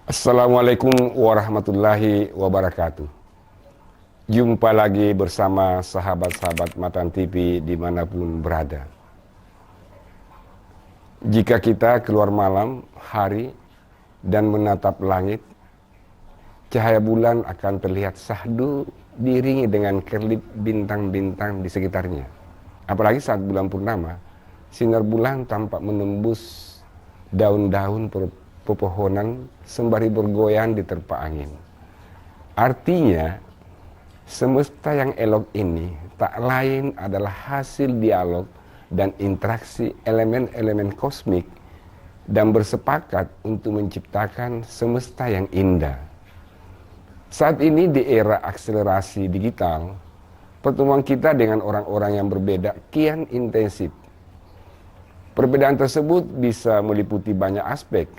Assalamualaikum warahmatullahi wabarakatuh. Jumpa lagi bersama sahabat-sahabat Matan TV dimanapun berada. Jika kita keluar malam hari dan menatap langit, cahaya bulan akan terlihat syahdu diiringi dengan kerlip bintang-bintang di sekitarnya. Apalagi saat bulan purnama, sinar bulan tampak menembus daun-daun pepohonan sembari bergoyang diterpa angin. Artinya, semesta yang elok ini tak lain adalah hasil dialog dan interaksi elemen-elemen kosmik dan bersepakat untuk menciptakan semesta yang indah. Saat ini di era akselerasi digital, pertemuan kita dengan orang-orang yang berbeda kian intensif. Perbedaan tersebut bisa meliputi banyak aspek.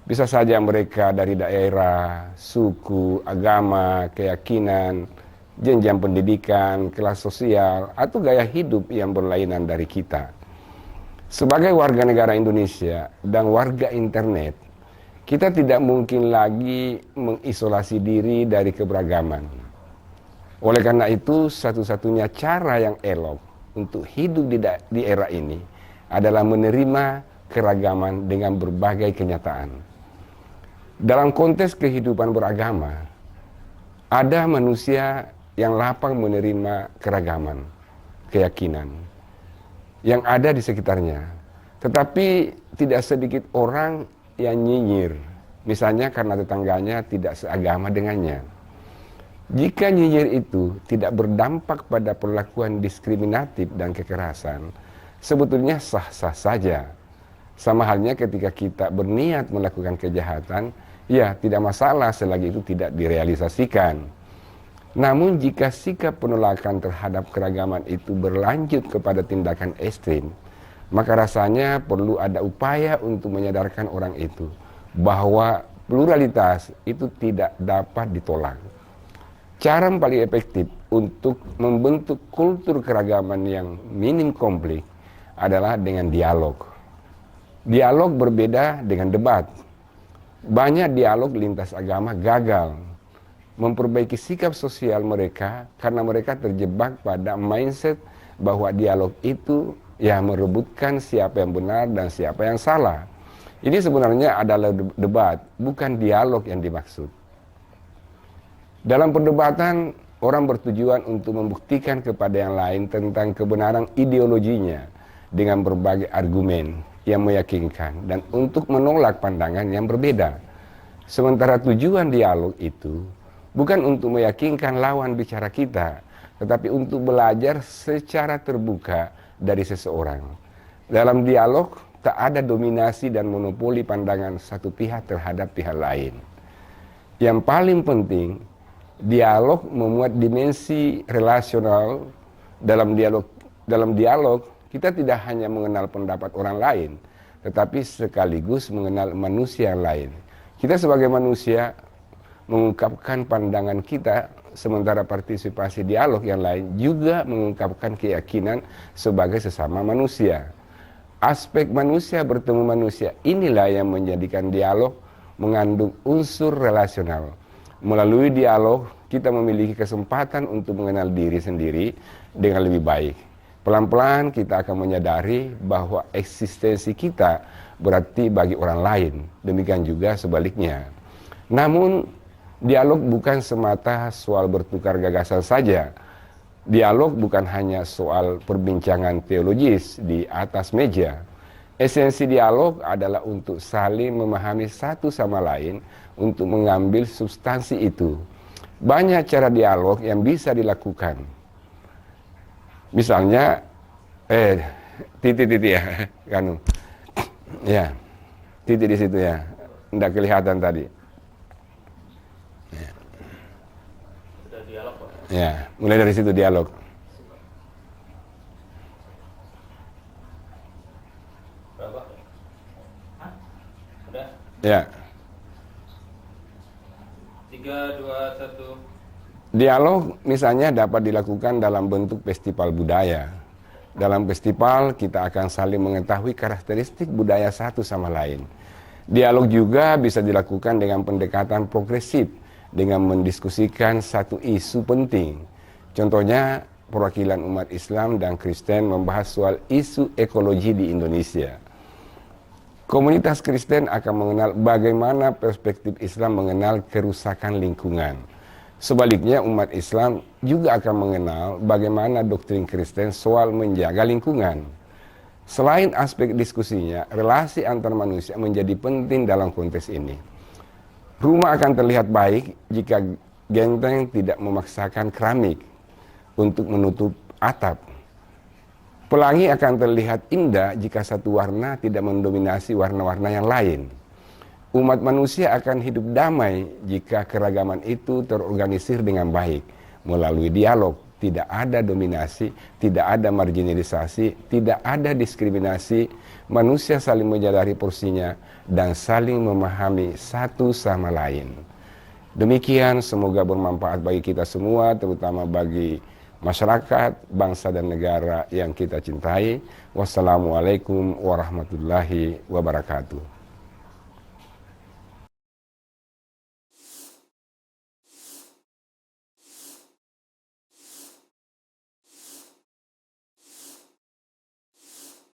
Bisa saja mereka dari daerah, suku, agama, keyakinan, jenjang pendidikan, kelas sosial, atau gaya hidup yang berlainan dari kita. Sebagai warga negara Indonesia dan warga internet, kita tidak mungkin lagi mengisolasi diri dari keberagaman. Oleh karena itu, satu-satunya cara yang elok untuk hidup di era ini adalah menerima keragaman dengan berbagai kenyataan. Dalam konteks kehidupan beragama, ada manusia yang lapang menerima keragaman, keyakinan yang ada di sekitarnya. Tetapi tidak sedikit orang yang nyinyir, misalnya karena tetangganya tidak seagama dengannya. Jika nyinyir itu tidak berdampak pada perlakuan diskriminatif dan kekerasan, sebetulnya sah-sah saja. Sama halnya ketika kita berniat melakukan kejahatan, ya tidak masalah selagi itu tidak direalisasikan. Namun jika sikap penolakan terhadap keragaman itu berlanjut kepada tindakan ekstrim, maka rasanya perlu ada upaya untuk menyadarkan orang itu bahwa pluralitas itu tidak dapat ditolak. Cara yang paling efektif untuk membentuk kultur keragaman yang minim konflik adalah dengan dialog. Dialog berbeda dengan debat. Banyak dialog lintas agama gagal memperbaiki sikap sosial mereka karena mereka terjebak pada mindset bahwa dialog itu ya merebutkan siapa yang benar dan siapa yang salah. Ini sebenarnya adalah debat, bukan dialog yang dimaksud. Dalam perdebatan, orang bertujuan untuk membuktikan kepada yang lain tentang kebenaran ideologinya dengan berbagai argumen yang meyakinkan dan untuk menolak pandangan yang berbeda. Sementara tujuan dialog itu bukan untuk meyakinkan lawan bicara kita, tetapi untuk belajar secara terbuka dari seseorang. Dalam dialog tak ada dominasi dan monopoli pandangan satu pihak terhadap pihak lain. Yang paling penting, dialog memuat dimensi relasional. Dalam dialog kita tidak hanya mengenal pendapat orang lain, tetapi sekaligus mengenal manusia yang lain. Kita sebagai manusia mengungkapkan pandangan kita, sementara partisipasi dialog yang lain juga mengungkapkan keyakinan sebagai sesama manusia. Aspek manusia bertemu manusia inilah yang menjadikan dialog mengandung unsur relasional. Melalui dialog, kita memiliki kesempatan untuk mengenal diri sendiri dengan lebih baik. Pelan-pelan kita akan menyadari bahwa eksistensi kita berarti bagi orang lain, demikian juga sebaliknya. Namun, dialog bukan semata soal bertukar gagasan saja. Dialog bukan hanya soal perbincangan teologis di atas meja. Esensi dialog adalah untuk saling memahami satu sama lain untuk mengambil substansi itu. Banyak cara dialog yang bisa dilakukan. Misalnya, titik ya, kanu, ya, titik di situ ya, tidak kelihatan tadi. Ya. Sudah dialog, Pak? Ya, mulai dari situ dialog. Berapa? Hah? Udah? Ya. 3, 2, 1. Dialog misalnya dapat dilakukan dalam bentuk festival budaya. Dalam festival kita akan saling mengetahui karakteristik budaya satu sama lain. Dialog juga bisa dilakukan dengan pendekatan progresif, dengan mendiskusikan satu isu penting. Contohnya, perwakilan umat Islam dan Kristen membahas soal isu ekologi di Indonesia. Komunitas Kristen akan mengenal bagaimana perspektif Islam mengenal kerusakan lingkungan. Sebaliknya, umat Islam juga akan mengenal bagaimana doktrin Kristen soal menjaga lingkungan. Selain aspek diskusinya, relasi antar manusia menjadi penting dalam konteks ini. Rumah akan terlihat baik jika genteng tidak memaksakan keramik untuk menutup atap. Pelangi akan terlihat indah jika satu warna tidak mendominasi warna-warna yang lain. Umat manusia akan hidup damai jika keragaman itu terorganisir dengan baik. Melalui dialog, tidak ada dominasi, tidak ada marginalisasi, tidak ada diskriminasi. Manusia saling menyadari porsinya dan saling memahami satu sama lain. Demikian, semoga bermanfaat bagi kita semua, terutama bagi masyarakat, bangsa dan negara yang kita cintai. Wassalamualaikum warahmatullahi wabarakatuh.